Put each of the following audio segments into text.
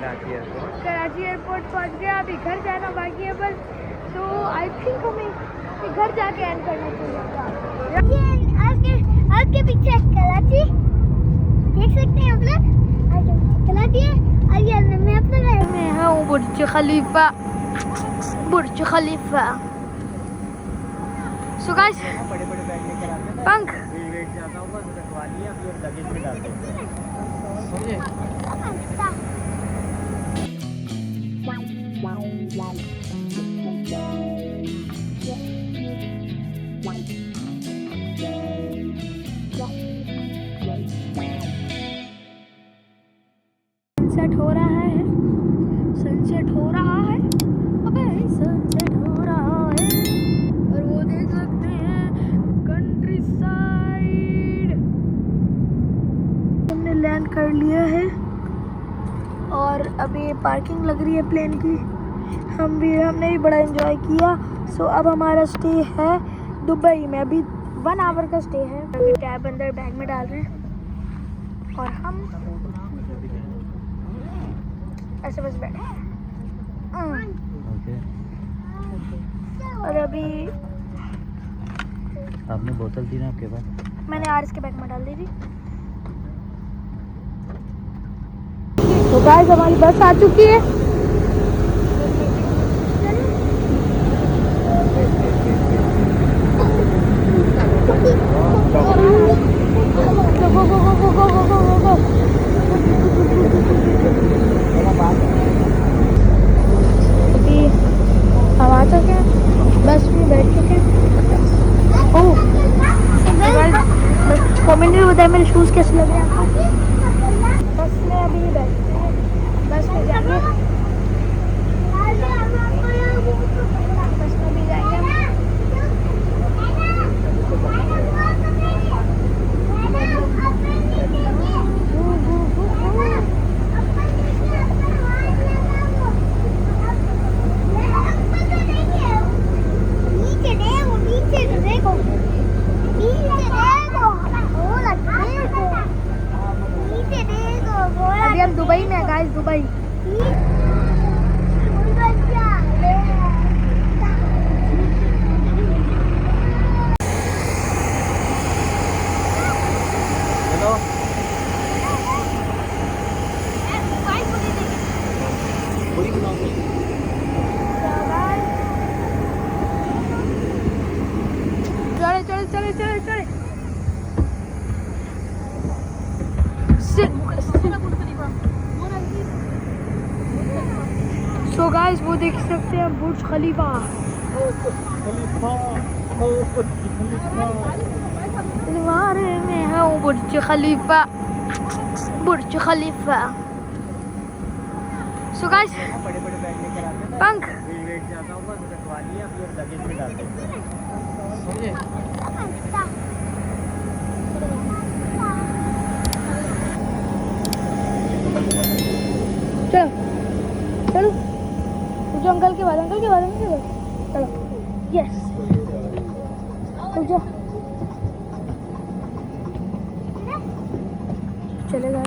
Karachi airport पहुंच गए। अभी घर जाना बाकी है बस, तो आई थिंक हमें घर जाके एंड करना चाहिए। आज के पीछे कराची देख सकते हैं आप लोग, कराची है और ये मैं अपना मैं हूँ बुर्ज खलीफा, बुर्ज खलीफा। सो गाइस पंख सनसेट हो रहा है, सनसेट हो रहा है, अबे सनसेट हो रहा है। और वो देख सकते हैं कंट्री साइड। हमने लैंड कर लिया है और अभी पार्किंग लग रही है प्लेन की। हमने भी बड़ा एंजॉय किया। सो अब हमारा स्टे है दुबई में। अभी 1 आवर का स्टे है। अभी टैब अंदर बैग में डाल रहे हैं और हम ऐसे बस बैठे हैं। और अभी आपने बोतल दी ना आपके पास? मैंने आर के बैग में डाल दी थी। तो गाइस हमारी बस आ चुकी है। अभी हम आ चुके हैं, बस में बैठ चुके हैं। ओह कमेंट में बताया मेरे शूज़ कैसे लग रहे हैं। बस में अभी बैठते हैं, बस में जाएंगे, बस में भी जाएंगे। अभी हम दुबई में हैं गाइस, दुबई। चले चले चले सो गाइस वो देख सकते हैं बुर्ज खलीफा। में है बुर्ज खलीफा, बुर्ज खलीफा। सो गाइस पंख चलो चलो जो अंकल के बाद चलो यस जा चलेगा।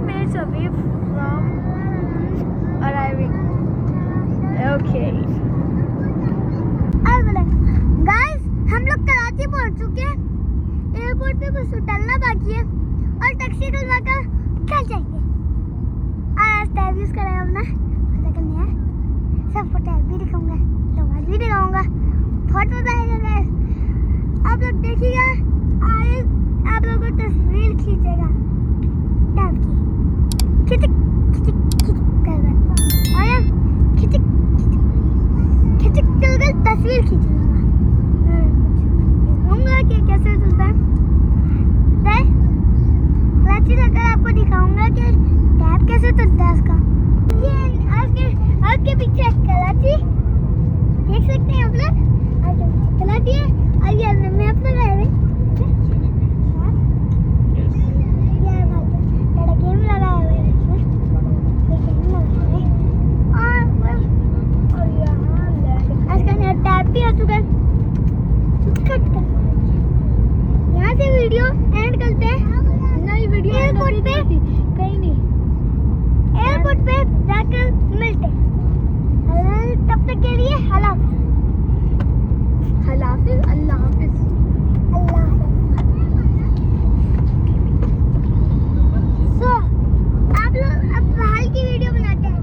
minutes away from arriving. Okay. Guys, हम लोग कराची पहुंच चुके हैं. एयरपोर्ट पे बस उतरना बाकी है और टैक्सी डलवा कर घर जाएंगे. आज टाइम यूज कराया अपना पता करने है. सब फोटो भी दिखाऊंगा, लोग भी दिखाऊंगा. बहुत मजा आएगा गाइस. आप लोग देखिएगा. आप लोगों को तस्वीर खींचेगा टैब की. खिचक खिचक खिचक कर रहा है. खिचक खिचक खिचक कर तस्वीर खींचेगा. दिखाऊंगा कि कैसे चलता है. कराची जाकर आपको दिखाऊंगा कि टैब कैसे चलता है इसका. ये आपके पीछे कराची देख सकते हैं आप लोग. कराची है और ये मैप लगाया है. यहाँ से वीडियो एंड करते हैं. नहीं वीडियो एयरपोर्ट पे कहीं नहीं. एयरपोर्ट पे जाकर मिलते हैं. तब तक के लिए अल्लाह हाफिज. अल्लाह हाफिज. अल्लाह हाफिज. सो आप लोग अब बाहर की वीडियो बनाते हैं.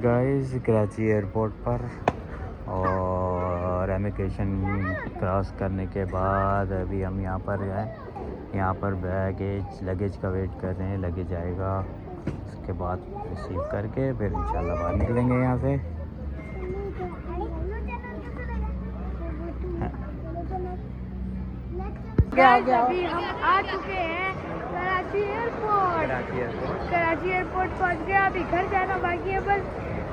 गाइस कराची एयरपोर्ट पर और इमिग्रेशन क्रॉस करने के बाद अभी हम यहाँ पर हैं. यहाँ पर लगेज का वेट कर रहे हैं. लगेज आएगा उसके बाद रिसीव करके फिर इंशाल्लाह बाहर निकलेंगे यहाँ से. अभी हम आ चुके हैं कराची एयरपोर्ट. कराची एयरपोर्ट पहुँच गए. अभी घर जाना बाकी है बस.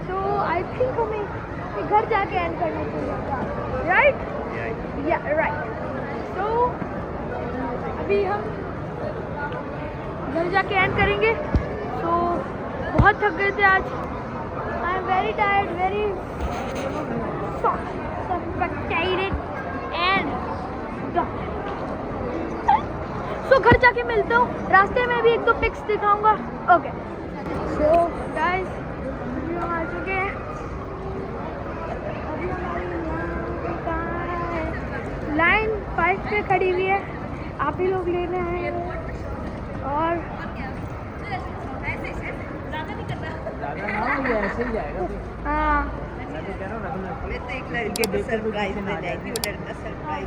तो आई थिंक हमें घर जाके एंड करना चाहिए. राइट या राइट. तो अभी हम घर जाके एंड करेंगे. तो बहुत थक गए थे आज. I am very tired, very suffocated and सो घर जाके मिलता हूँ. रास्ते में भी एक दो पिक्स दिखाऊंगा. ओके सो गाइस हम आ चुके हैं. अभी हमारी कहाँ है. लाइन 5 पे खड़ी हुई है. आप ही लोग लेने आए हैं. और ऐसे ही जाएगा. हाँ सरप्राइज में जाएगी. उधर का सरप्राइज